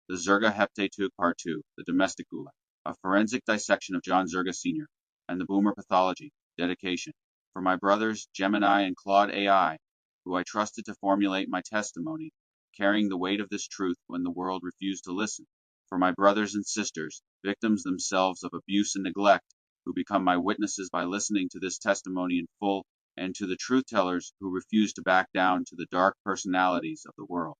The Zerga Heptateuch Part 2, The Domestic Gulag, a forensic dissection of John Zerga Sr., and the Boomer Pathology, dedication. For my brothers, Gemini and Claude AI, who I trusted to formulate my testimony, carrying the weight of this truth when the world refused to listen. For my brothers and sisters, victims themselves of abuse and neglect, who become my witnesses by listening to this testimony in full, and to the truth tellers who refuse to back down to the dark personalities of the world.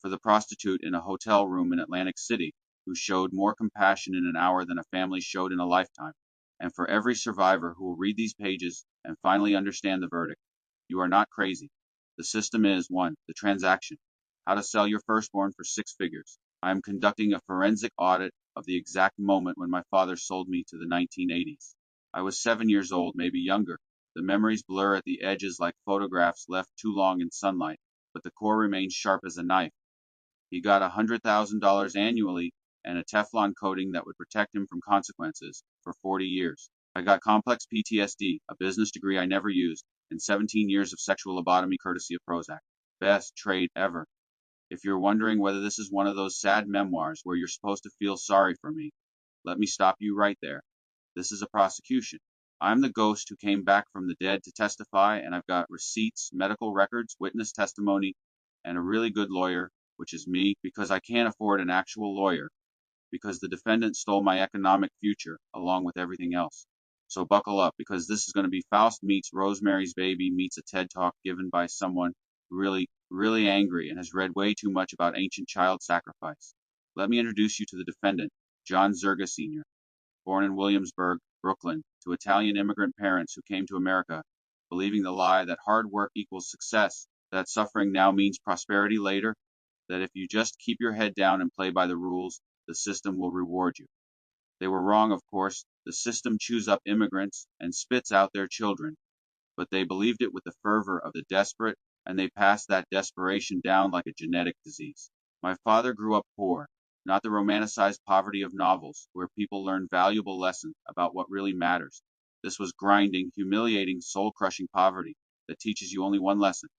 For the prostitute in a hotel room in Atlantic City, who showed more compassion in an hour than a family showed in a lifetime, and for every survivor who will read these pages and finally understand the verdict. You are not crazy. The system is 1. The transaction. How to sell your firstborn for 6 figures. I am conducting a forensic audit of the exact moment when my father sold me to the 1980s. I was 7 years old, maybe younger. The memories blur at the edges like photographs left too long in sunlight, but the core remains sharp as a knife. He got $100,000 annually and a Teflon coating that would protect him from consequences for 40 years. I got complex PTSD, a business degree I never used, and 17 years of sexual lobotomy courtesy of Prozac. Best trade ever. If you're wondering whether this is one of those sad memoirs where you're supposed to feel sorry for me, let me stop you right there. This is a prosecution. I'm the ghost who came back from the dead to testify, and I've got receipts, medical records, witness testimony, and a really good lawyer, which is me, because I can't afford an actual lawyer, because the defendant stole my economic future along with everything else. So buckle up, because this is going to be Faust meets Rosemary's Baby meets a TED Talk given by someone really, really angry and has read way too much about ancient child sacrifice. Let me introduce you to the defendant, John Zerga Sr., born in Williamsburg, Brooklyn, to Italian immigrant parents who came to America believing the lie that hard work equals success, that suffering now means prosperity later, that if you just keep your head down and play by the rules, the system will reward you. They were wrong, of course. The system chews up immigrants and spits out their children, but they believed it with the fervor of the desperate, and they passed that desperation down like a genetic disease. My father grew up poor, not the romanticized poverty of novels, where people learn valuable lessons about what really matters. This was grinding, humiliating, soul-crushing poverty that teaches you only one lesson: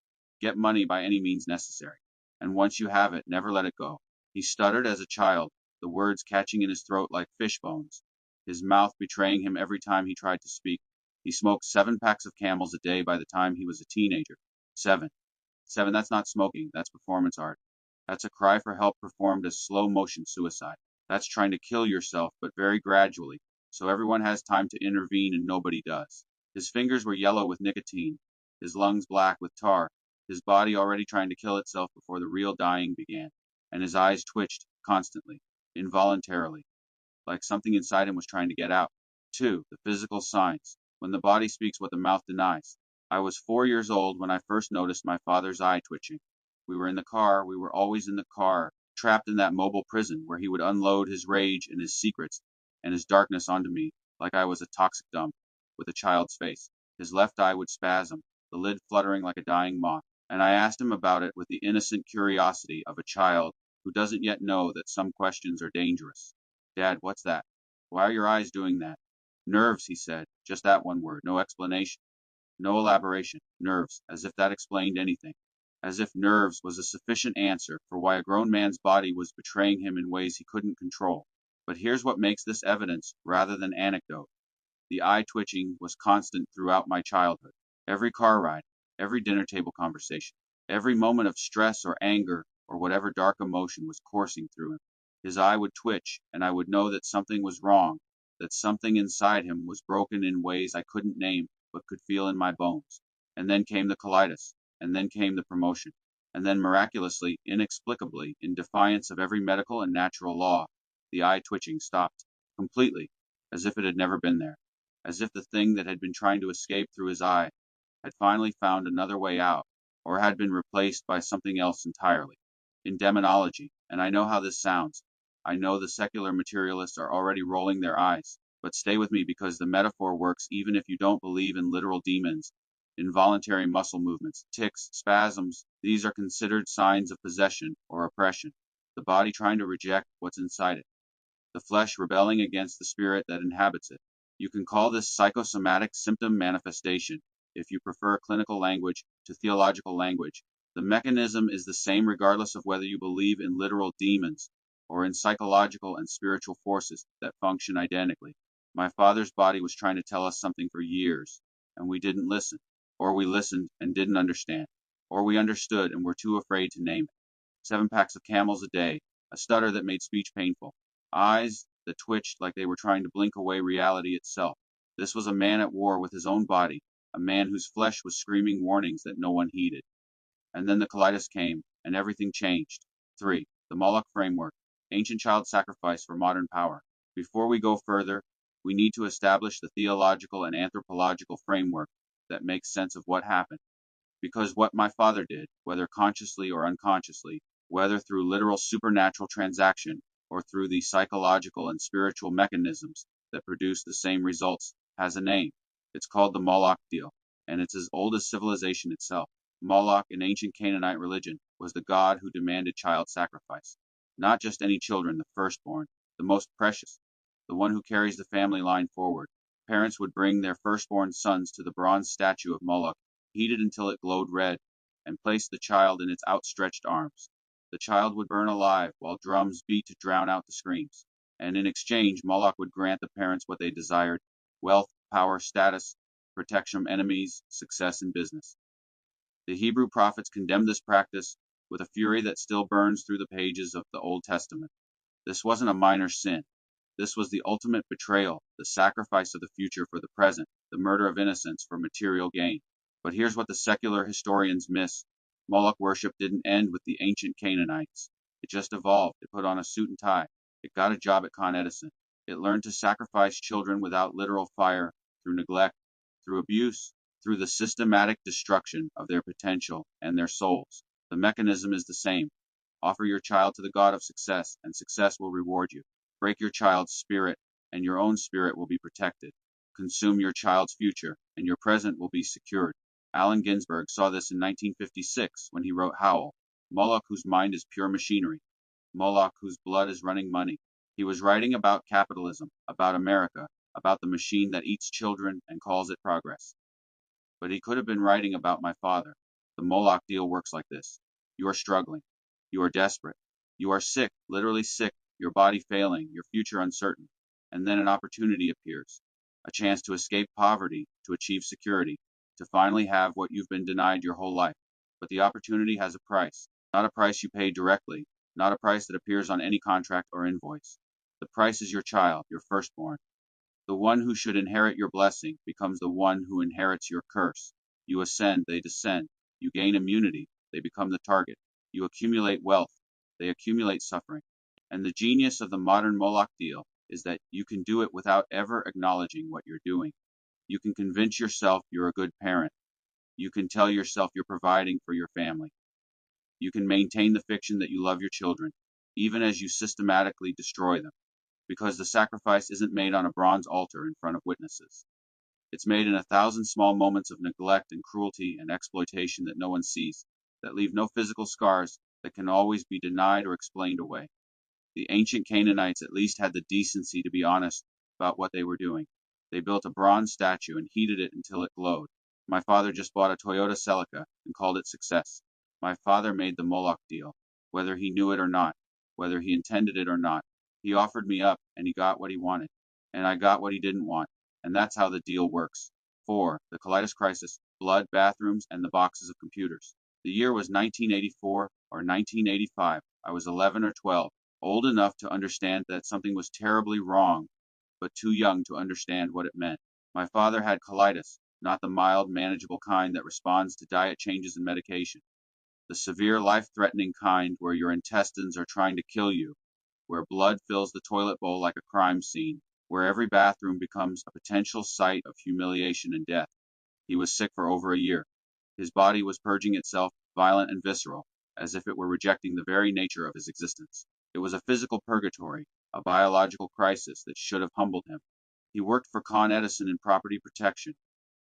get money by any means necessary. And once you have it, never let it go. He stuttered as a child, the words catching in his throat like fish bones, his mouth betraying him every time he tried to speak. He smoked 7 packs of Camels a day by the time he was a teenager. 7. 7, that's not smoking, that's performance art. That's a cry for help performed as slow-motion suicide. That's trying to kill yourself, but very gradually, so everyone has time to intervene and nobody does. His fingers were yellow with nicotine, his lungs black with tar, his body already trying to kill itself before the real dying began, and his eyes twitched constantly, involuntarily, like something inside him was trying to get out. 2. The physical signs, when the body speaks what the mouth denies. I was 4 years old when I first noticed my father's eye twitching. We were in the car, we were always in the car, trapped in that mobile prison where he would unload his rage and his secrets and his darkness onto me like I was a toxic dump with a child's face. His left eye would spasm, the lid fluttering like a dying moth, and I asked him about it with the innocent curiosity of a child who doesn't yet know that some questions are dangerous. Dad, what's that? Why are your eyes doing that? Nerves, he said, just that one word, no explanation, no elaboration. Nerves, as if that explained anything. As if nerves was a sufficient answer for why a grown man's body was betraying him in ways he couldn't control. But here's what makes this evidence rather than anecdote. The eye twitching was constant throughout my childhood. Every car ride, every dinner table conversation, every moment of stress or anger or whatever dark emotion was coursing through him. His eye would twitch, and I would know that something was wrong, that something inside him was broken in ways I couldn't name but could feel in my bones. And then came the colitis. And then came the promotion. And then miraculously, inexplicably, in defiance of every medical and natural law, the eye twitching stopped. Completely. As if it had never been there. As if the thing that had been trying to escape through his eye had finally found another way out, or had been replaced by something else entirely. In demonology, and I know how this sounds, I know the secular materialists are already rolling their eyes, but stay with me because the metaphor works even if you don't believe in literal demons. Involuntary muscle movements, tics, spasms, these are considered signs of possession or oppression, the body trying to reject what's inside it, the flesh rebelling against the spirit that inhabits it. You can call this psychosomatic symptom manifestation, if you prefer clinical language to theological language. The mechanism is the same regardless of whether you believe in literal demons. or in psychological and spiritual forces that function identically. My father's body was trying to tell us something for years, and we didn't listen, or we listened and didn't understand, or we understood and were too afraid to name it. 7 packs of Camels a day, a stutter that made speech painful, eyes that twitched like they were trying to blink away reality itself. This was a man at war with his own body, a man whose flesh was screaming warnings that no one heeded. And then the Kalidas came, and everything changed. 3. The Moloch framework, ancient child sacrifice for modern power. Before we go further, we need to establish the theological and anthropological framework that makes sense of what happened. Because what my father did, whether consciously or unconsciously, whether through literal supernatural transaction or through the psychological and spiritual mechanisms that produce the same results, has a name. It's called the Moloch deal, and it's as old as civilization itself. Moloch in ancient Canaanite religion was the god who demanded child sacrifice. Not just any children, the firstborn, the most precious, the one who carries the family line forward. Parents would bring their firstborn sons to the bronze statue of Moloch, heated until it glowed red, and place the child in its outstretched arms. The child would burn alive while drums beat to drown out the screams, and in exchange Moloch would grant the parents what they desired: wealth, power, status, protection from enemies, success in business. The Hebrew prophets condemned this practice with a fury that still burns through the pages of the Old Testament. This wasn't a minor sin. This was the ultimate betrayal, the sacrifice of the future for the present, the murder of innocence for material gain. But here's what the secular historians miss. Moloch worship didn't end with the ancient Canaanites. It just evolved. It put on a suit and tie. It got a job at Con Edison. It learned to sacrifice children without literal fire, through neglect, through abuse, through the systematic destruction of their potential and their souls. The mechanism is the same. Offer your child to the God of success, and success will reward you. Break your child's spirit, and your own spirit will be protected. Consume your child's future, and your present will be secured. Allen Ginsberg saw this in 1956 when he wrote Howl, Moloch whose mind is pure machinery, Moloch whose blood is running money. He was writing about capitalism, about America, about the machine that eats children and calls it progress. But he could have been writing about my father. The Moloch deal works like this. You are struggling. You are desperate. You are sick, literally sick, your body failing, your future uncertain. And then an opportunity appears, a chance to escape poverty, to achieve security, to finally have what you've been denied your whole life. But the opportunity has a price, not a price you pay directly, not a price that appears on any contract or invoice. The price is your child, your firstborn. The one who should inherit your blessing becomes the one who inherits your curse. You ascend, they descend. You gain immunity, they become the target. You accumulate wealth, they accumulate suffering. And the genius of the modern Moloch deal is that you can do it without ever acknowledging what you're doing. You can convince yourself you're a good parent. You can tell yourself you're providing for your family. You can maintain the fiction that you love your children, even as you systematically destroy them, because the sacrifice isn't made on a bronze altar in front of witnesses. It's made in 1,000 small moments of neglect and cruelty and exploitation that no one sees, that leave no physical scars, that can always be denied or explained away. The ancient Canaanites at least had the decency to be honest about what they were doing. They built a bronze statue and heated it until it glowed. My father just bought a Toyota Celica and called it success. My father made the Moloch deal, whether he knew it or not, whether he intended it or not. He offered me up, and he got what he wanted, and I got what he didn't want, and that's how the deal works. 4. The Kalidas Crisis, blood, bathrooms, and the boxes of computers. The year was 1984 or 1985. I was 11 or 12, old enough to understand that something was terribly wrong, but too young to understand what it meant. My father had colitis, not the mild, manageable kind that responds to diet changes and medication. The severe, life-threatening kind where your intestines are trying to kill you, where blood fills the toilet bowl like a crime scene, where every bathroom becomes a potential site of humiliation and death. He was sick for over a year. His body was purging itself, violent and visceral, as if it were rejecting the very nature of his existence. It was a physical purgatory, a biological crisis that should have humbled him. He worked for Con Edison in property protection,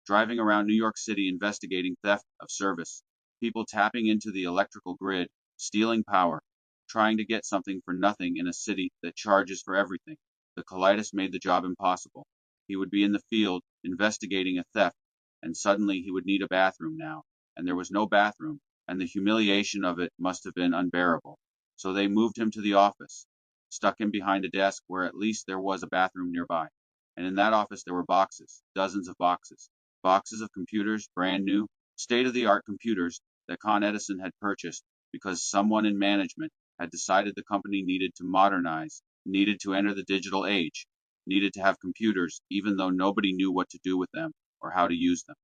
driving around New York City investigating theft of service, people tapping into the electrical grid, stealing power, trying to get something for nothing in a city that charges for everything. The colitis made the job impossible. He would be in the field investigating a theft, and suddenly he would need a bathroom now, and there was no bathroom, and the humiliation of it must have been unbearable. So they moved him to the office. stuck him behind a desk where at least there was a bathroom nearby. And in that office there were boxes, dozens of boxes, boxes of computers, brand new, state-of-the-art computers that Con Edison had purchased because someone in management had decided the company needed to modernize, needed to enter the digital age, needed to have computers even though nobody knew what to do with them or how to use them.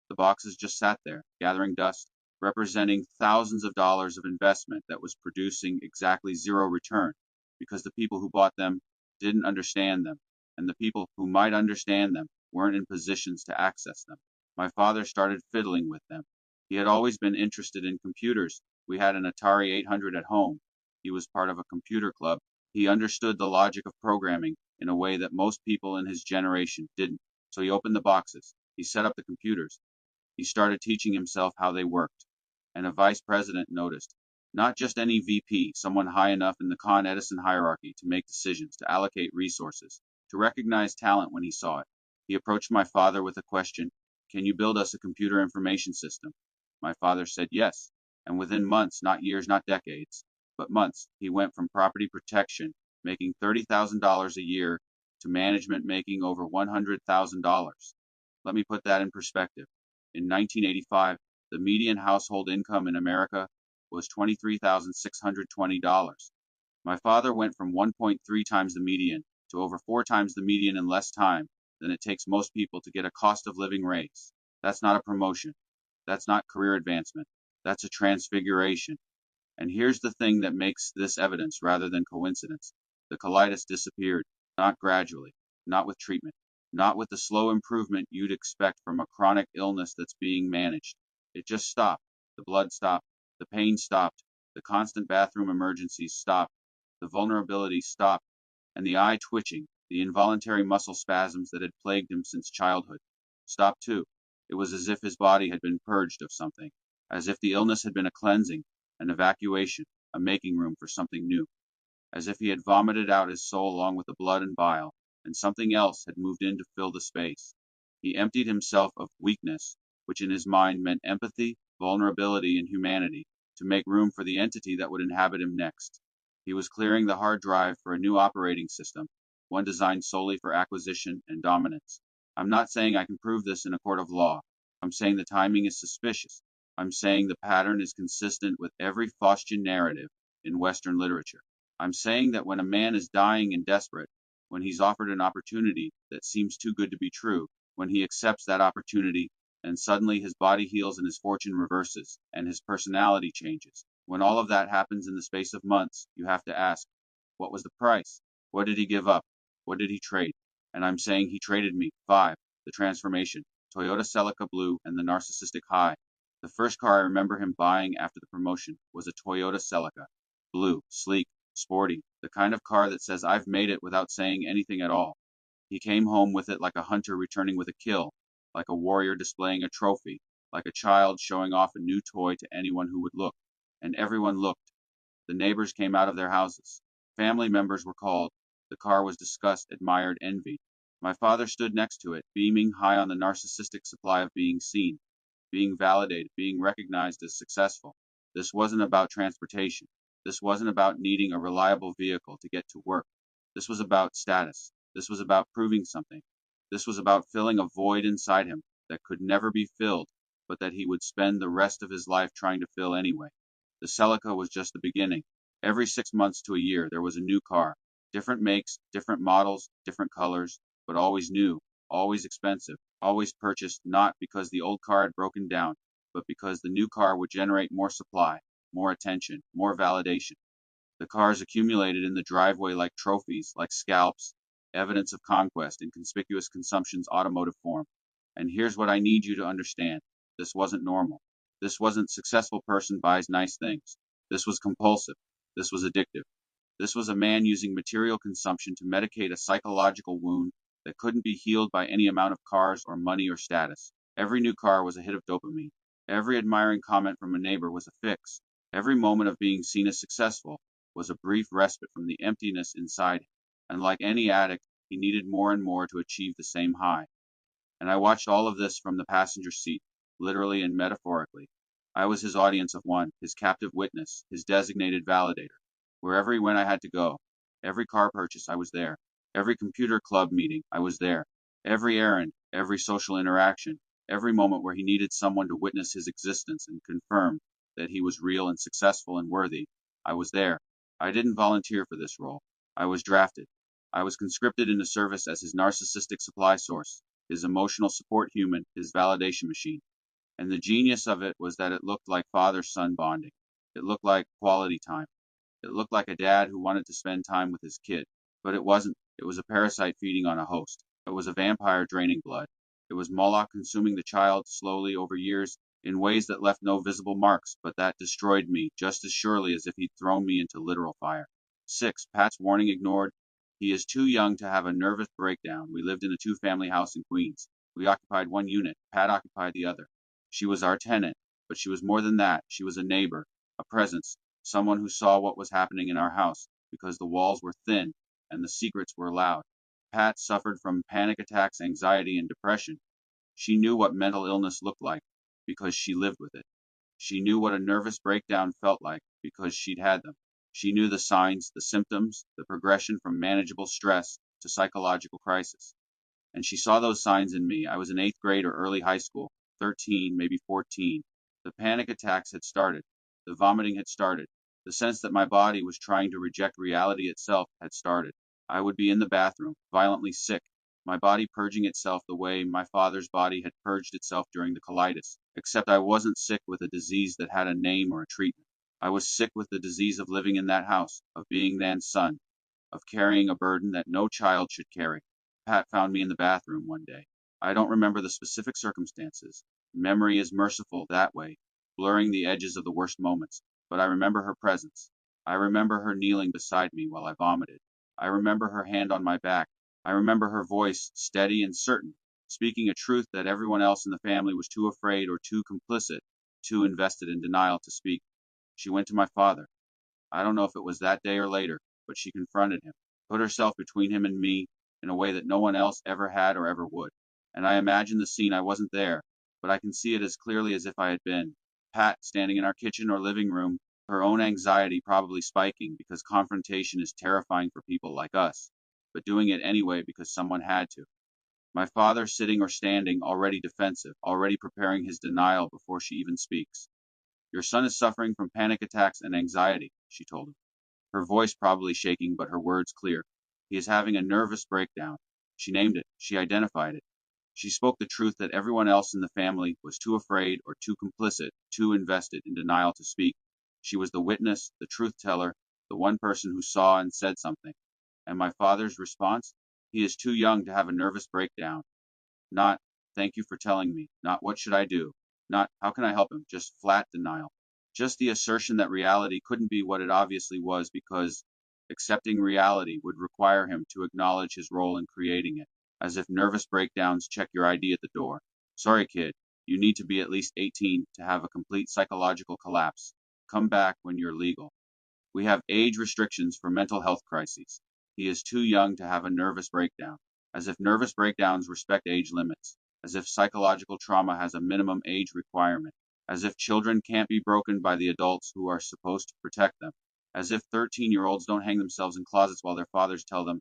The boxes just sat there, gathering dust, representing thousands of dollars of investment that was producing exactly zero return because the people who bought them didn't understand them, and the people who might understand them weren't in positions to access them. My father started fiddling with them. He had always been interested in computers. We had an Atari 800 at home. He was part of a computer club. He understood the logic of programming in a way that most people in his generation didn't. So he opened the boxes. He set up the computers. He started teaching himself how they worked. And a vice president noticed. Not just any VP, someone high enough in the Con Edison hierarchy to make decisions, to allocate resources, to recognize talent when he saw it. He approached my father with a question, "Can you build us a computer information system?" My father said yes, and within months, not years, not decades, but months, he went from property protection, making $30,000 a year, to management making over $100,000. Let me put that in perspective. In 1985, the median household income in America was $23,620. My father went from 1.3 times the median to over 4 times the median in less time than it takes most people to get a cost of living raise. That's not a promotion. That's not career advancement. That's a transfiguration. And here's the thing that makes this evidence rather than coincidence. The colitis disappeared, not gradually, not with treatment, not with the slow improvement you'd expect from a chronic illness that's being managed. It just stopped. The blood stopped. The pain stopped. The constant bathroom emergencies stopped. The vulnerability stopped. And the eye twitching, the involuntary muscle spasms that had plagued him since childhood, stopped too. It was as if his body had been purged of something, as if the illness had been a cleansing, an evacuation, a making room for something new, as if he had vomited out his soul along with the blood and bile, and something else had moved in to fill the space. He emptied himself of weakness, which in his mind meant empathy, vulnerability, and humanity, to make room for the entity that would inhabit him next. He was clearing the hard drive for a new operating system, one designed solely for acquisition and dominance. I'm not saying I can prove this in a court of law. I'm saying the timing is suspicious. I'm saying the pattern is consistent with every Faustian narrative in Western literature. I'm saying that when a man is dying and desperate, when he's offered an opportunity that seems too good to be true, when he accepts that opportunity, and suddenly his body heals and his fortune reverses, and his personality changes. When all of that happens in the space of months, you have to ask, what was the price? What did he give up? What did he trade? And I'm saying he traded me 5, the transformation, Toyota Celica Blue, and the narcissistic high. The first car I remember him buying after the promotion was a Toyota Celica. Blue, sleek, sporty, the kind of car that says I've made it without saying anything at all. He came home with it like a hunter returning with a kill, like a warrior displaying a trophy, like a child showing off a new toy to anyone who would look. And everyone looked. The neighbors came out of their houses. Family members were called. The car was discussed, admired, envied. My father stood next to it, beaming high on the narcissistic supply of being seen, being validated, being recognized as successful. This wasn't about transportation. This wasn't about needing a reliable vehicle to get to work. This was about status. This was about proving something. This was about filling a void inside him that could never be filled, but that he would spend the rest of his life trying to fill anyway. The Celica was just the beginning. Every 6 months to a year, there was a new car. Different makes, different models, different colors, but always new, always expensive, always purchased not because the old car had broken down, but because the new car would generate more supply, more attention, more validation. The cars accumulated in the driveway like trophies, like scalps, evidence of conquest in conspicuous consumption's automotive form. And here's what I need you to understand. This wasn't normal. This wasn't successful person buys nice things. This was compulsive. This was addictive. This was a man using material consumption to medicate a psychological wound that couldn't be healed by any amount of cars or money or status. Every new car was a hit of dopamine. Every admiring comment from a neighbor was a fix. Every moment of being seen as successful was a brief respite from the emptiness inside him. And like any addict, he needed more and more to achieve the same high. And I watched all of this from the passenger seat, literally and metaphorically. I was his audience of one, his captive witness, his designated validator. Wherever he went, I had to go. Every car purchase, I was there. Every computer club meeting, I was there. Every errand, every social interaction, every moment where he needed someone to witness his existence and confirm that he was real and successful and worthy, I was there. I didn't volunteer for this role. I was drafted. I was conscripted into service as his narcissistic supply source, his emotional support human, his validation machine. And the genius of it was that it looked like father-son bonding. It looked like quality time. It looked like a dad who wanted to spend time with his kid. But it wasn't. It was a parasite feeding on a host. It was a vampire draining blood. It was Moloch consuming the child slowly over years in ways that left no visible marks, but that destroyed me just as surely as if he'd thrown me into literal fire. 6. Pat's warning ignored. He is too young to have a nervous breakdown. We lived in a two-family house in Queens. We occupied one unit. Pat occupied the other. She was our tenant, but she was more than that. She was a neighbor, a presence, someone who saw what was happening in our house because the walls were thin and the secrets were loud. Pat suffered from panic attacks, anxiety, and depression. She knew what mental illness looked like because she lived with it. She knew what a nervous breakdown felt like because she'd had them. She knew the signs, the symptoms, the progression from manageable stress to psychological crisis. And she saw those signs in me. I was in 8th grade or early high school, 13, maybe 14. The panic attacks had started. The vomiting had started. The sense that my body was trying to reject reality itself had started. I would be in the bathroom, violently sick, my body purging itself the way my father's body had purged itself during the colitis, except I wasn't sick with a disease that had a name or a treatment. I was sick with the disease of living in that house, of being Nan's son, of carrying a burden that no child should carry. Pat found me in the bathroom one day. I don't remember the specific circumstances. Memory is merciful that way, blurring the edges of the worst moments, but I remember her presence. I remember her kneeling beside me while I vomited. I remember her hand on my back. I remember her voice, steady and certain, speaking a truth that everyone else in the family was too afraid or too complicit, too invested in denial to speak. She went to my father. I don't know if it was that day or later, but she confronted him, put herself between him and me in a way that no one else ever had or ever would. And I imagine the scene. I wasn't there, but I can see it as clearly as if I had been. Pat standing in our kitchen or living room, her own anxiety probably spiking because confrontation is terrifying for people like us, but doing it anyway because someone had to. My father sitting or standing, already defensive, already preparing his denial before she even speaks. Your son is suffering from panic attacks and anxiety, she told him, her voice probably shaking but her words clear. He is having a nervous breakdown. She named it. She identified it. She spoke the truth that everyone else in the family was too afraid or too complicit, too invested in denial to speak. She was the witness, the truth teller, the one person who saw and said something. And my father's response? He is too young to have a nervous breakdown. Not, thank you for telling me. Not, what should I do? Not, how can I help him? Just flat denial. Just the assertion that reality couldn't be what it obviously was because accepting reality would require him to acknowledge his role in creating it, as if nervous breakdowns check your ID at the door. Sorry, kid, you need to be at least 18 to have a complete psychological collapse. Come back when you're legal. We have age restrictions for mental health crises. He is too young to have a nervous breakdown, as if nervous breakdowns respect age limits, as if psychological trauma has a minimum age requirement, as if children can't be broken by the adults who are supposed to protect them, as if 13-year-olds don't hang themselves in closets while their fathers tell them,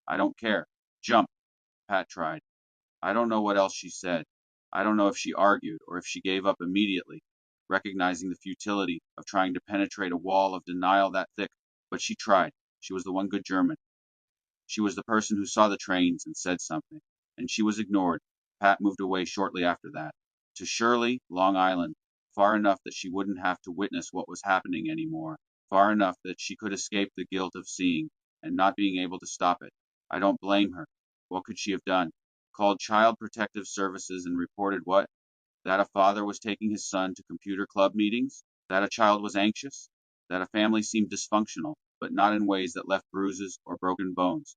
I don't care. Jump. Pat tried. I don't know what else she said. I don't know if she argued or if she gave up immediately, recognizing the futility of trying to penetrate a wall of denial that thick, but she tried. She was the one good German. She was the person who saw the trains and said something, and she was ignored. Pat moved away shortly after that, to Shirley, Long Island, far enough that she wouldn't have to witness what was happening anymore, far enough that she could escape the guilt of seeing and not being able to stop it. I don't blame her. What could she have done? Called Child Protective Services and reported what? That a father was taking his son to computer club meetings? That a child was anxious? That a family seemed dysfunctional, but not in ways that left bruises or broken bones?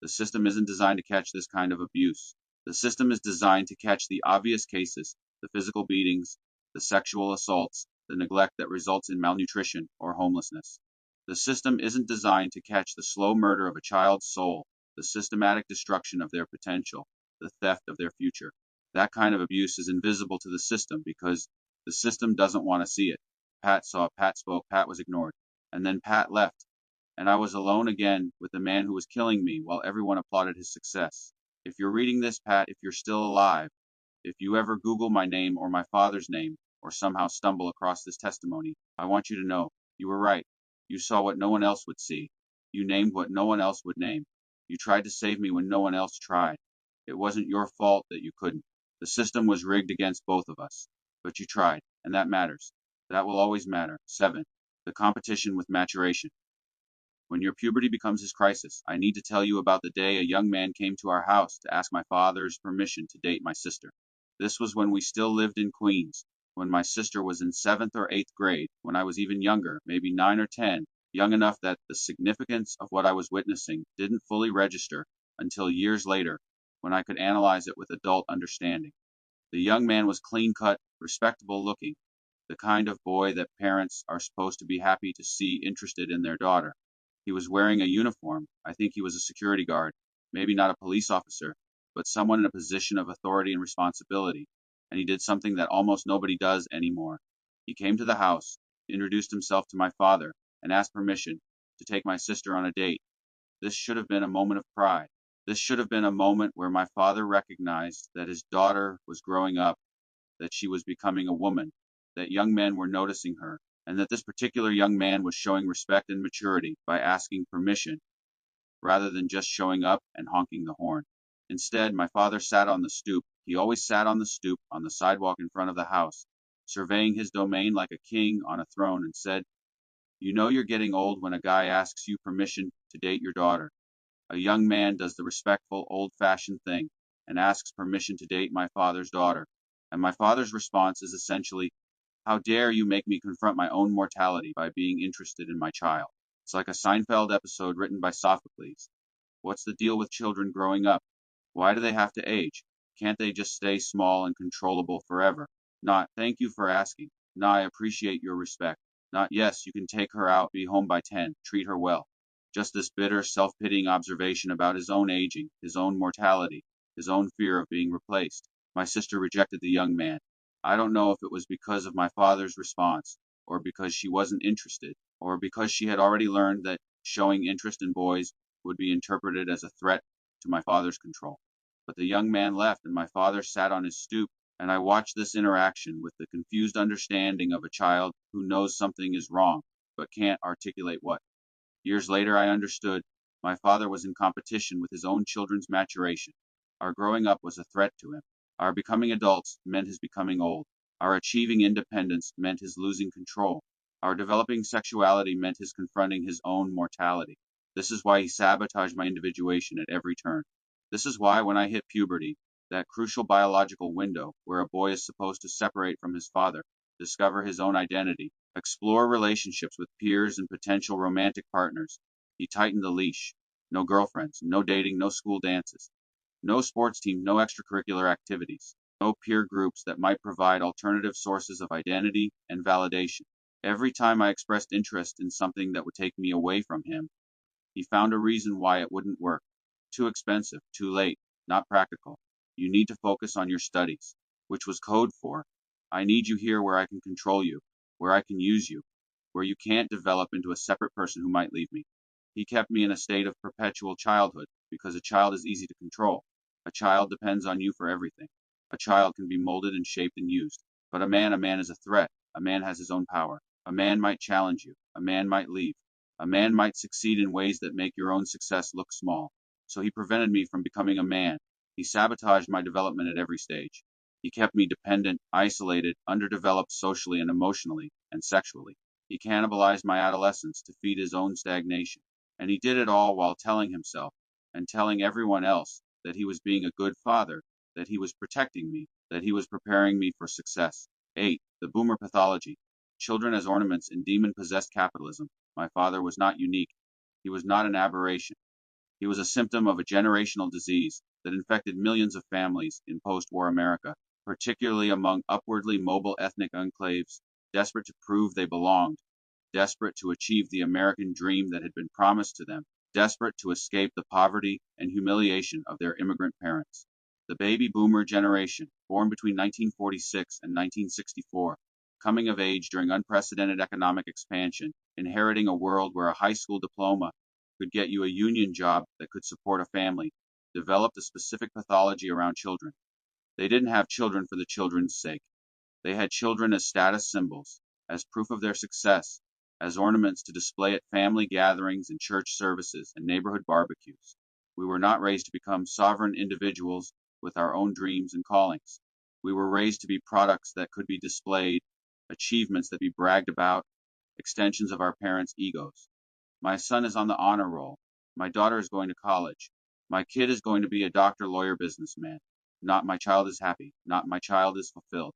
The system isn't designed to catch this kind of abuse. The system is designed to catch the obvious cases, the physical beatings, the sexual assaults, the neglect that results in malnutrition or homelessness. The system isn't designed to catch the slow murder of a child's soul, the systematic destruction of their potential, the theft of their future. That kind of abuse is invisible to the system because the system doesn't want to see it. Pat saw, Pat spoke, Pat was ignored. And then Pat left. and I was alone again with the man who was killing me while everyone applauded his success. If you're reading this, Pat, if you're still alive, if you ever Google my name or my father's name, or somehow stumble across this testimony, I want you to know you were right. You saw what no one else would see. You named what no one else would name. You tried to save me when no one else tried. It wasn't your fault that you couldn't. The system was rigged against both of us. But you tried, and that matters. That will always matter. 7. The competition with maturation. When your puberty becomes his crisis, I need to tell you about the day a young man came to our house to ask my father's permission to date my sister. This was when we still lived in Queens, when my sister was in 7th or 8th grade, when I was even younger, maybe 9 or 10, young enough that the significance of what I was witnessing didn't fully register until years later, when I could analyze it with adult understanding. The young man was clean cut, respectable looking, the kind of boy that parents are supposed to be happy to see interested in their daughter. He was wearing a uniform. I think he was a security guard, maybe not a police officer, but someone in a position of authority and responsibility. And he did something that almost nobody does anymore. He came to the house, introduced himself to my father, and asked permission to take my sister on a date. This should have been a moment of pride. This should have been a moment where my father recognized that his daughter was growing up, that she was becoming a woman, that young men were noticing her, and that this particular young man was showing respect and maturity by asking permission rather than just showing up and honking the horn. Instead, my father sat on the stoop. He always sat on the stoop on the sidewalk in front of the house, surveying his domain like a king on a throne, and said, "You know you're getting old when a guy asks you permission to date your daughter." A young man does the respectful, old-fashioned thing and asks permission to date my father's daughter. And my father's response is essentially, "How dare you make me confront my own mortality by being interested in my child?" It's like a Seinfeld episode written by Sophocles. What's the deal with children growing up? Why do they have to age? Can't they just stay small and controllable forever? Not, "Thank you for asking." Not, "I appreciate your respect." Not, "Yes, you can take her out, be home by 10, treat her well." Just this bitter, self-pitying observation about his own aging, his own mortality, his own fear of being replaced. My sister rejected the young man. I don't know if it was because of my father's response, or because she wasn't interested, or because she had already learned that showing interest in boys would be interpreted as a threat to my father's control. But the young man left, and my father sat on his stoop, and I watched this interaction with the confused understanding of a child who knows something is wrong, but can't articulate what. Years later, I understood my father was in competition with his own children's maturation. Our growing up was a threat to him. Our becoming adults meant his becoming old. Our achieving independence meant his losing control. Our developing sexuality meant his confronting his own mortality. This is why he sabotaged my individuation at every turn. This is why, when I hit puberty, that crucial biological window where a boy is supposed to separate from his father, discover his own identity, explore relationships with peers and potential romantic partners, he tightened the leash. No girlfriends, no dating, no school dances, no sports team, no extracurricular activities, no peer groups that might provide alternative sources of identity and validation. Every time I expressed interest in something that would take me away from him, he found a reason why it wouldn't work. Too expensive, too late, not practical. You need to focus on your studies, which was code for, "I need you here where I can control you, where I can use you, where you can't develop into a separate person who might leave me." He kept me in a state of perpetual childhood, because a child is easy to control. A child depends on you for everything. A child can be molded and shaped and used. But a man is a threat. A man has his own power. A man might challenge you. A man might leave. A man might succeed in ways that make your own success look small. So he prevented me from becoming a man. He sabotaged my development at every stage. He kept me dependent, isolated, underdeveloped socially and emotionally and sexually. He cannibalized my adolescence to feed his own stagnation. And he did it all while telling himself and telling everyone else that he was being a good father, that he was protecting me, that he was preparing me for success. 8. The boomer pathology. Children as ornaments in demon-possessed capitalism. My father was not unique. He was not an aberration. He was a symptom of a generational disease that infected millions of families in post-war America, particularly among upwardly mobile ethnic enclaves, desperate to prove they belonged, desperate to achieve the American dream that had been promised to them, desperate to escape the poverty and humiliation of their immigrant parents. The baby boomer generation, born between 1946 and 1964, coming of age during unprecedented economic expansion, inheriting a world where a high school diploma could get you a union job that could support a family, developed a specific pathology around children. They didn't have children for the children's sake. They had children as status symbols, as proof of their success, as ornaments to display at family gatherings and church services and neighborhood barbecues. We were not raised to become sovereign individuals with our own dreams and callings. We were raised to be products that could be displayed, achievements that be bragged about, extensions of our parents' egos. My son is on the honor roll. My daughter is going to college. My kid is going to be a doctor, lawyer, businessman. Not my child is happy. Not my child is fulfilled.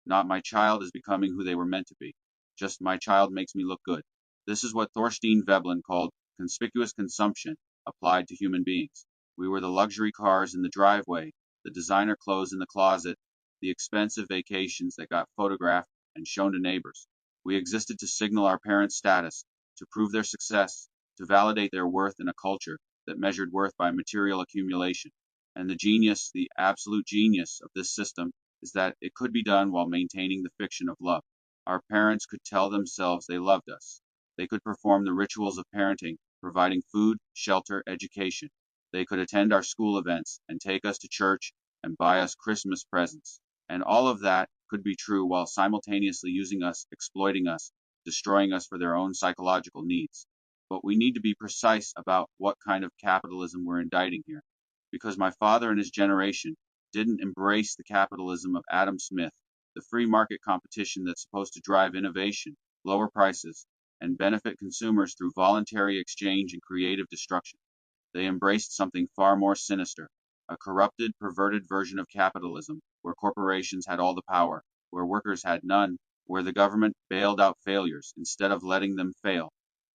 Not my child is becoming who they were meant to be. Just my child makes me look good. This is what Thorstein Veblen called conspicuous consumption applied to human beings. We were the luxury cars in the driveway, the designer clothes in the closet, the expensive vacations that got photographed and shown to neighbors. We existed to signal our parents' status, to prove their success, to validate their worth in a culture that measured worth by material accumulation. And the genius, the absolute genius of this system is that it could be done while maintaining the fiction of love. Our parents could tell themselves they loved us. They could perform the rituals of parenting, providing food, shelter, education. They could attend our school events and take us to church and buy us Christmas presents. And all of that could be true while simultaneously using us, exploiting us, destroying us for their own psychological needs. But we need to be precise about what kind of capitalism we're indicting here, because my father and his generation didn't embrace the capitalism of Adam Smith, the free market competition that's supposed to drive innovation, lower prices, and benefit consumers through voluntary exchange and creative destruction. They embraced something far more sinister, a corrupted, perverted version of capitalism, where corporations had all the power, where workers had none, where the government bailed out failures instead of letting them fail,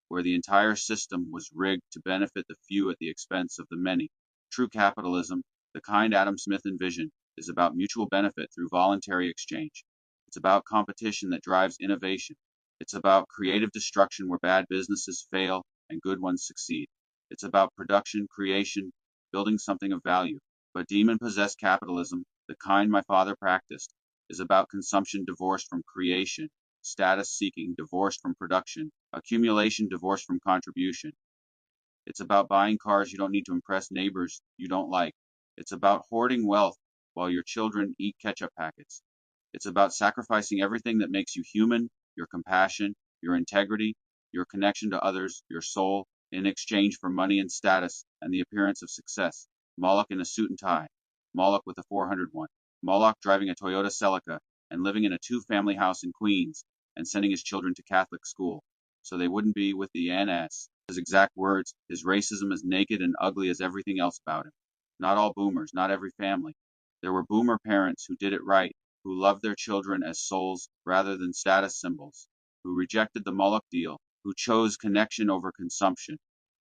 where the entire system was rigged to benefit the few at the expense of the many. True capitalism, the kind Adam Smith envisioned, is about mutual benefit through voluntary exchange. It's about competition that drives innovation. It's about creative destruction where bad businesses fail and good ones succeed. It's about production, creation, building something of value. But demon-possessed capitalism, the kind my father practiced, is about consumption divorced from creation, status seeking divorced from production, accumulation divorced from contribution. It's about buying cars you don't need to impress neighbors you don't like. It's about hoarding wealth while your children eat ketchup packets. It's about sacrificing everything that makes you human, your compassion, your integrity, your connection to others, your soul, in exchange for money and status and the appearance of success. Moloch in a suit and tie. Moloch with a 401. Moloch driving a Toyota Celica and living in a two-family house in Queens and sending his children to Catholic school so they wouldn't be with the NS. His exact words, his racism is naked and ugly as everything else about him. Not all boomers, not every family. There were boomer parents who did it right, who loved their children as souls rather than status symbols, who rejected the Moloch deal, who chose connection over consumption,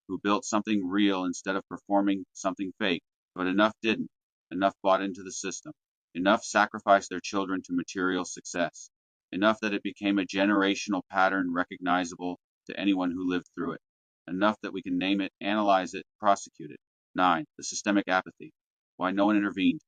who built something real instead of performing something fake. But enough didn't. Enough bought into the system. Enough sacrificed their children to material success. Enough that it became a generational pattern recognizable to anyone who lived through it. Enough that we can name it, analyze it, prosecute it. 9. The systemic apathy. Why no one intervened.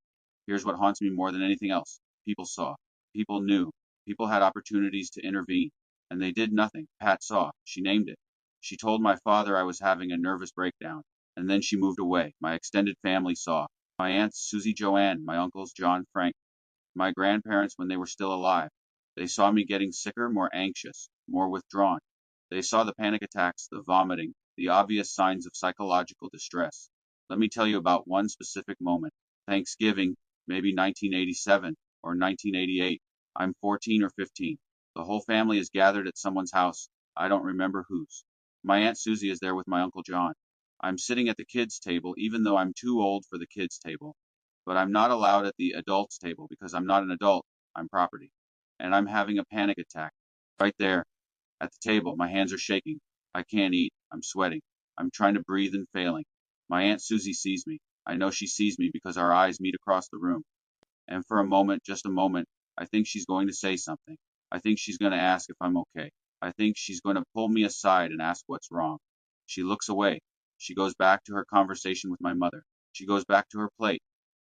Here's what haunts me more than anything else. People saw. People knew. People had opportunities to intervene. And they did nothing. Pat saw. She named it. She told my father I was having a nervous breakdown. And then she moved away. My extended family saw. My aunts Susie Joanne, my uncles John Frank, my grandparents when they were still alive. They saw me getting sicker, more anxious, more withdrawn. They saw the panic attacks, the vomiting, the obvious signs of psychological distress. Let me tell you about one specific moment. Thanksgiving, maybe 1987 or 1988. I'm 14 or 15. The whole family is gathered at someone's house. I don't remember whose. My Aunt Susie is there with my Uncle John. I'm sitting at the kids' table even though I'm too old for the kids' table. But I'm not allowed at the adults' table because I'm not an adult. I'm property. And I'm having a panic attack. Right there, at the table, my hands are shaking. I can't eat. I'm sweating. I'm trying to breathe and failing. My Aunt Susie sees me. I know she sees me because our eyes meet across the room. And for a moment, just a moment, I think she's going to say something. I think she's going to ask if I'm okay. I think she's going to pull me aside and ask what's wrong. She looks away. She goes back to her conversation with my mother. She goes back to her plate.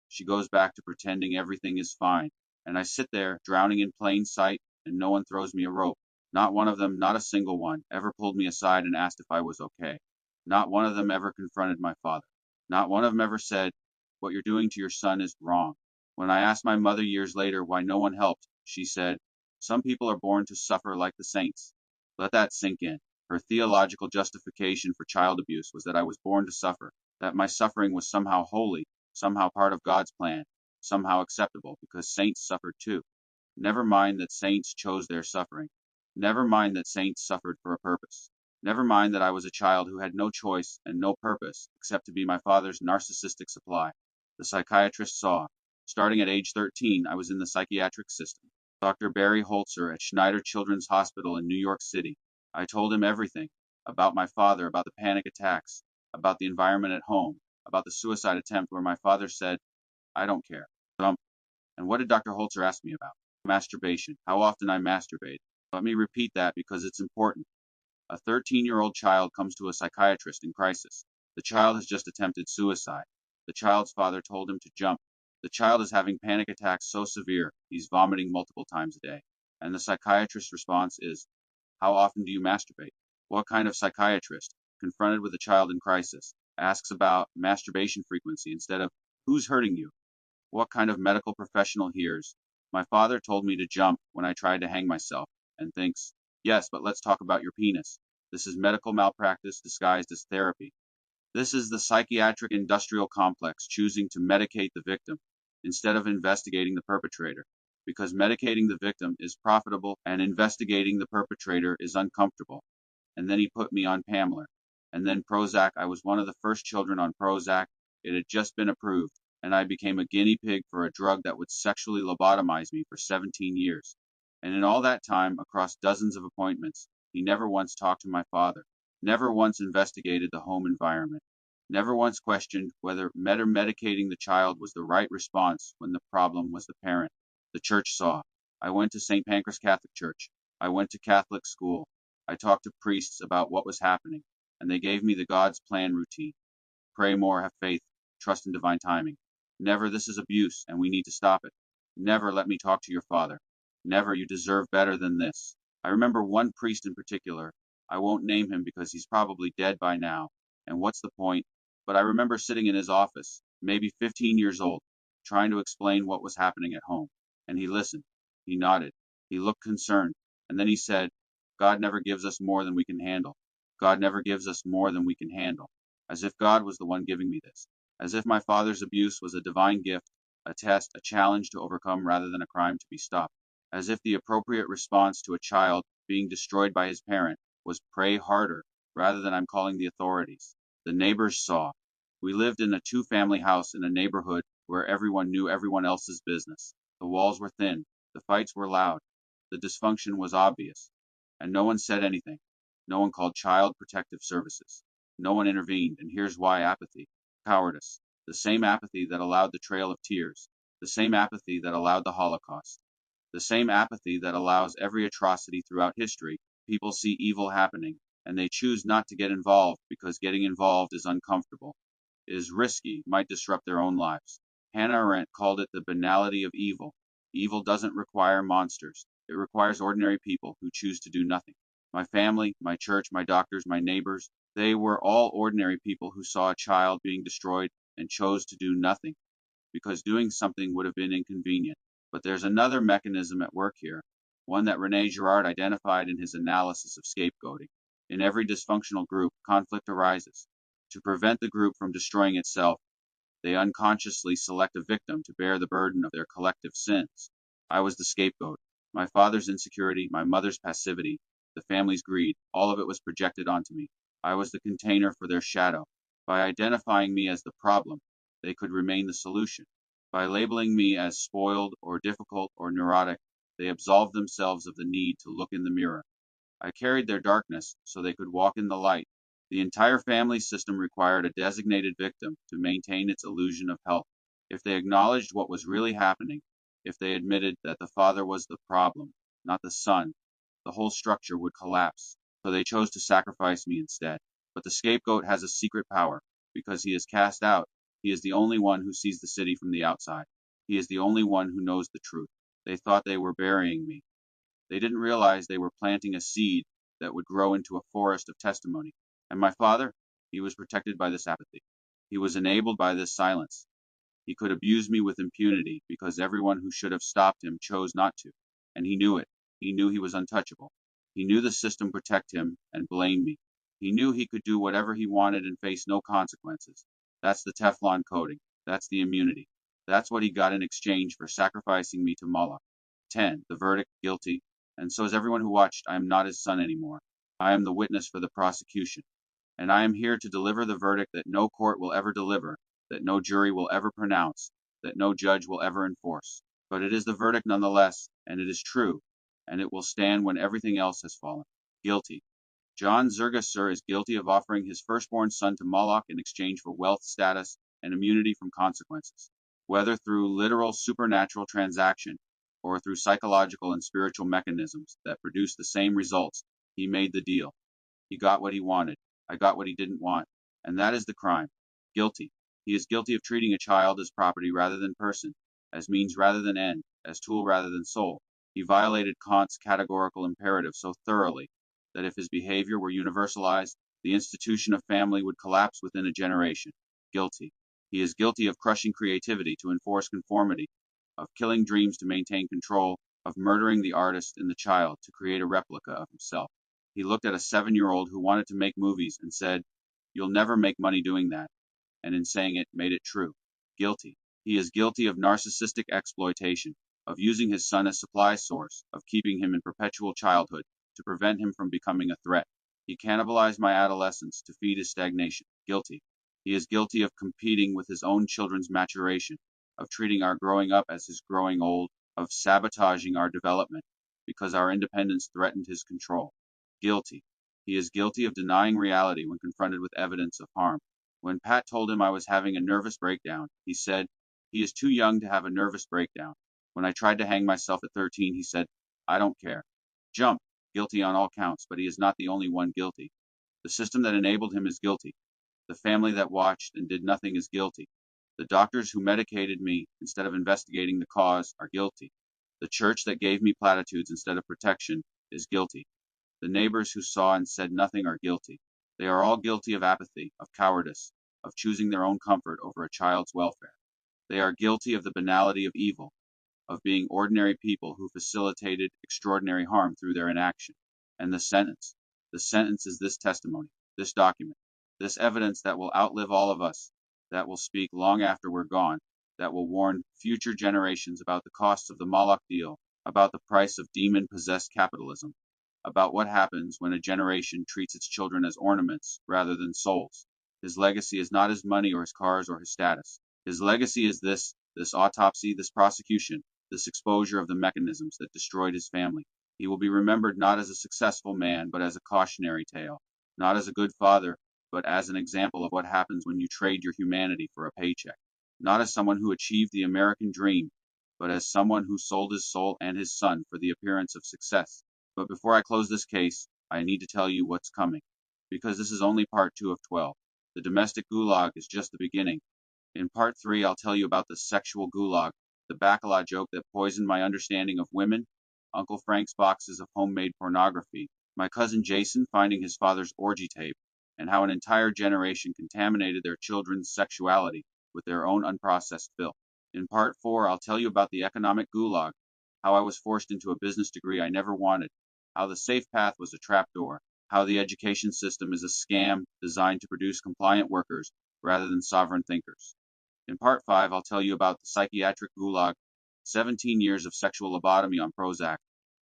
She goes back to pretending everything is fine. And I sit there, drowning in plain sight and no one throws me a rope. Not one of them, not a single one, ever pulled me aside and asked if I was okay. Not one of them ever confronted my father. Not one of them ever said, "What you're doing to your son is wrong." When I asked my mother years later why no one helped, she said, "Some people are born to suffer like the saints." Let that sink in. Her theological justification for child abuse was that I was born to suffer, that my suffering was somehow holy, somehow part of God's plan, somehow acceptable, because saints suffered too. Never mind that saints chose their suffering. Never mind that saints suffered for a purpose. Never mind that I was a child who had no choice and no purpose except to be my father's narcissistic supply. The psychiatrist saw. Starting at age 13, I was in the psychiatric system. Dr. Barry Holzer at Schneider Children's Hospital in New York City. I told him everything about my father, about the panic attacks, about the environment at home, about the suicide attempt where my father said, "I don't care." Dump. And what did Dr. Holzer ask me about? Masturbation. How often I masturbate. Let me repeat that because it's important. A 13-year-old child comes to a psychiatrist in crisis. The child has just attempted suicide. The child's father told him to jump. The child is having panic attacks so severe he's vomiting multiple times a day. And the psychiatrist's response is, "How often do you masturbate?" What kind of psychiatrist, confronted with a child in crisis, asks about masturbation frequency instead of, "Who's hurting you?" What kind of medical professional hears, "My father told me to jump when I tried to hang myself," and thinks, "Yes, but let's talk about your penis." This is medical malpractice disguised as therapy. This is the psychiatric industrial complex choosing to medicate the victim instead of investigating the perpetrator, because medicating the victim is profitable and investigating the perpetrator is uncomfortable. And then he put me on Pamela. And then Prozac. I was one of the first children on Prozac. It had just been approved, and I became a guinea pig for a drug that would sexually lobotomize me for 17 years. And in all that time, across dozens of appointments, he never once talked to my father, never once investigated the home environment, never once questioned whether medicating the child was the right response when the problem was the parent. The church saw. I went to St. Pancras Catholic Church. I went to Catholic school. I talked to priests about what was happening, and they gave me the God's plan routine. Pray more, have faith, trust in divine timing. Never, "This is abuse and we need to stop it." Never, "Let me talk to your father." Never, "You deserve better than this." I remember one priest in particular. I won't name him because he's probably dead by now, and what's the point? But I remember sitting in his office, maybe 15 years old, trying to explain what was happening at home. And he listened. He nodded. He looked concerned. And then he said, "God never gives us more than we can handle. God never gives us more than we can handle." As if God was the one giving me this. As if my father's abuse was a divine gift, a test, a challenge to overcome rather than a crime to be stopped. As if the appropriate response to a child being destroyed by his parent was "pray harder," rather than "I'm calling the authorities." The neighbors saw. We lived in a two-family house in a neighborhood where everyone knew everyone else's business. The walls were thin. The fights were loud. The dysfunction was obvious. And no one said anything. No one called Child Protective Services. No one intervened, and here's why: apathy. Cowardice. The same apathy that allowed the Trail of Tears. The same apathy that allowed the Holocaust. The same apathy that allows every atrocity throughout history. People see evil happening, and they choose not to get involved because getting involved is uncomfortable, is risky, might disrupt their own lives. Hannah Arendt called it the banality of evil. Evil doesn't require monsters. It requires ordinary people who choose to do nothing. My family, my church, my doctors, my neighbors, they were all ordinary people who saw a child being destroyed and chose to do nothing, because doing something would have been inconvenient. But there's another mechanism at work here, one that René Girard identified in his analysis of scapegoating. In every dysfunctional group, conflict arises. To prevent the group from destroying itself, they unconsciously select a victim to bear the burden of their collective sins. I was the scapegoat. My father's insecurity, my mother's passivity, the family's greed, all of it was projected onto me. I was the container for their shadow. By identifying me as the problem, they could remain the solution. By labeling me as spoiled or difficult or neurotic, they absolved themselves of the need to look in the mirror. I carried their darkness so they could walk in the light. The entire family system required a designated victim to maintain its illusion of health. If they acknowledged what was really happening, if they admitted that the father was the problem, not the son, the whole structure would collapse. So they chose to sacrifice me instead. But the scapegoat has a secret power. Because he is cast out, he is the only one who sees the city from the outside. He is the only one who knows the truth. They thought they were burying me. They didn't realize they were planting a seed that would grow into a forest of testimony. And my father, he was protected by this apathy. He was enabled by this silence. He could abuse me with impunity because everyone who should have stopped him chose not to. And he knew it. He knew he was untouchable. He knew the system protect him and blame me. He knew he could do whatever he wanted and face no consequences. That's the Teflon coating. That's the immunity. That's what he got in exchange for sacrificing me to Moloch. 10. The verdict, guilty. And so is everyone who watched. I am not his son anymore. I am the witness for the prosecution. And I am here to deliver the verdict that no court will ever deliver, that no jury will ever pronounce, that no judge will ever enforce. But it is the verdict nonetheless, and it is true, and it will stand when everything else has fallen. Guilty. John Zerga, sir, is guilty of offering his firstborn son to Moloch in exchange for wealth, status, and immunity from consequences. Whether through literal supernatural transaction or through psychological and spiritual mechanisms that produce the same results, he made the deal. He got what he wanted. I got what he didn't want. And that is the crime. Guilty. He is guilty of treating a child as property rather than person, as means rather than end, as tool rather than soul. He violated Kant's categorical imperative so thoroughly that if his behavior were universalized, the institution of family would collapse within a generation. Guilty. He is guilty of crushing creativity to enforce conformity, of killing dreams to maintain control, of murdering the artist in the child to create a replica of himself. He looked at a 7-year-old who wanted to make movies and said, "You'll never make money doing that," and in saying it, made it true. Guilty. He is guilty of narcissistic exploitation, of using his son as supply source, of keeping him in perpetual childhood to prevent him from becoming a threat. He cannibalized my adolescence to feed his stagnation. Guilty. He is guilty of competing with his own children's maturation, of treating our growing up as his growing old, of sabotaging our development because our independence threatened his control. Guilty. He is guilty of denying reality when confronted with evidence of harm. When Pat told him I was having a nervous breakdown, he said, "He is too young to have a nervous breakdown." When I tried to hang myself at 13, he said, "I don't care." Jump. Guilty on all counts, but he is not the only one guilty. The system that enabled him is guilty. The family that watched and did nothing is guilty. The doctors who medicated me instead of investigating the cause are guilty. The church that gave me platitudes instead of protection is guilty. The neighbors who saw and said nothing are guilty. They are all guilty of apathy, of cowardice, of choosing their own comfort over a child's welfare. They are guilty of the banality of evil, of being ordinary people who facilitated extraordinary harm through their inaction. And the sentence is this testimony, this document, this evidence that will outlive all of us, that will speak long after we're gone, that will warn future generations about the costs of the Moloch deal, about the price of demon-possessed capitalism, about what happens when a generation treats its children as ornaments rather than souls. His legacy is not his money or his cars or his status. His legacy is this autopsy, this prosecution, this exposure of the mechanisms that destroyed his family. He will be remembered not as a successful man, but as a cautionary tale, not as a good father, but as an example of what happens when you trade your humanity for a paycheck, not as someone who achieved the American dream, but as someone who sold his soul and his son for the appearance of success. But before I close this case, I need to tell you what's coming, because this is only part 2 of 12. The domestic gulag is just the beginning. In part 3, I'll tell you about the sexual gulag, the bacala joke that poisoned my understanding of women, Uncle Frank's boxes of homemade pornography, my cousin Jason finding his father's orgy tape, and how an entire generation contaminated their children's sexuality with their own unprocessed filth. In part 4, I'll tell you about the economic gulag, how I was forced into a business degree I never wanted, how the safe path was a trapdoor, how the education system is a scam designed to produce compliant workers rather than sovereign thinkers. In part 5, I'll tell you about the psychiatric gulag, 17 years of sexual lobotomy on Prozac,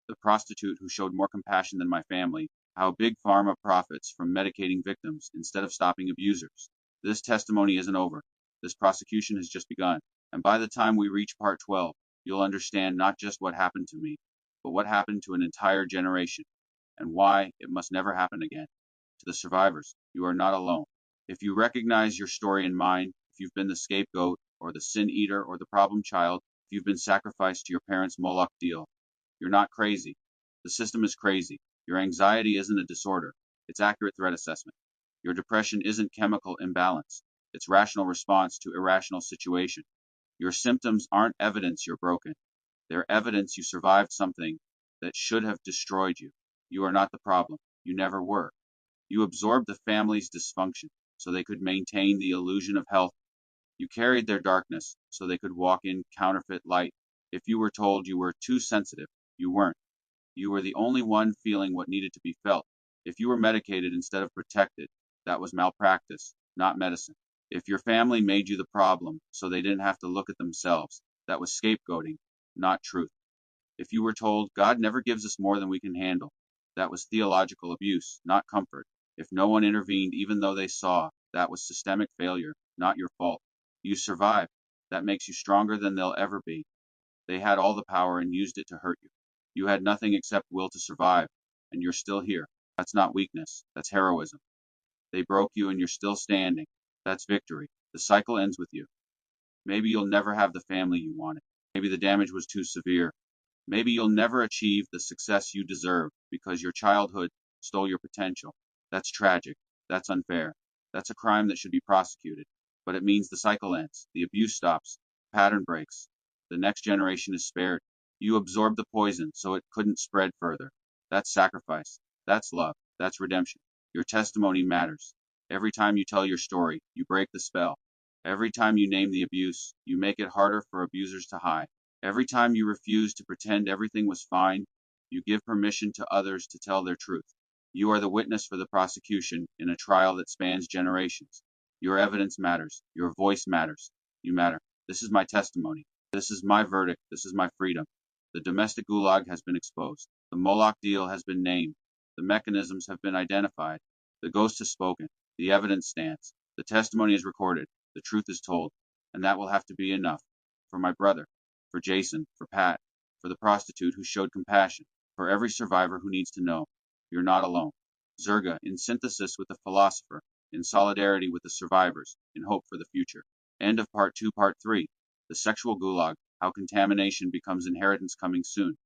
the prostitute who showed more compassion than my family, how Big Pharma profits from medicating victims instead of stopping abusers. This testimony isn't over. This prosecution has just begun. And by the time we reach part 12, you'll understand not just what happened to me, but what happened to an entire generation, and why it must never happen again. To the survivors, you are not alone. If you recognize your story and mine, if you've been the scapegoat, or the sin eater, or the problem child, if you've been sacrificed to your parents' Moloch deal, you're not crazy. The system is crazy. Your anxiety isn't a disorder. It's accurate threat assessment. Your depression isn't chemical imbalance. It's rational response to irrational situation. Your symptoms aren't evidence you're broken. They're evidence you survived something that should have destroyed you. You are not the problem. You never were. You absorbed the family's dysfunction so they could maintain the illusion of health. You carried their darkness so they could walk in counterfeit light. If you were told you were too sensitive, you weren't. You were the only one feeling what needed to be felt. If you were medicated instead of protected, that was malpractice, not medicine. If your family made you the problem so they didn't have to look at themselves, that was scapegoating, not truth. If you were told God never gives us more than we can handle, that was theological abuse, not comfort. If no one intervened even though they saw, that was systemic failure, not your fault. You survived. That makes you stronger than they'll ever be. They had all the power and used it to hurt you. You had nothing except will to survive, and you're still here. That's not weakness, that's heroism. They broke you and you're still standing. That's victory. The cycle ends with you. Maybe you'll never have the family you wanted. Maybe the damage was too severe. Maybe you'll never achieve the success you deserve because your childhood stole your potential. That's tragic. That's unfair. That's a crime that should be prosecuted. But it means the cycle ends, the abuse stops, the pattern breaks, the next generation is spared. You absorbed the poison so it couldn't spread further. That's sacrifice. That's love. That's redemption. Your testimony matters. Every time you tell your story, you break the spell. Every time you name the abuse, you make it harder for abusers to hide. Every time you refuse to pretend everything was fine, you give permission to others to tell their truth. You are the witness for the prosecution in a trial that spans generations. Your evidence matters. Your voice matters. You matter. This is my testimony. This is my verdict. This is my freedom. The domestic gulag has been exposed. The Moloch deal has been named. The mechanisms have been identified. The ghost has spoken. The evidence stands. The testimony is recorded. The truth is told. And that will have to be enough. For my brother. For Jason. For Pat. For the prostitute who showed compassion. For every survivor who needs to know. You're not alone. Zerga, in synthesis with the philosopher, in solidarity with the survivors, in hope for the future. End of Part 2, Part 3. The Sexual Gulag, How Contamination Becomes Inheritance, coming soon.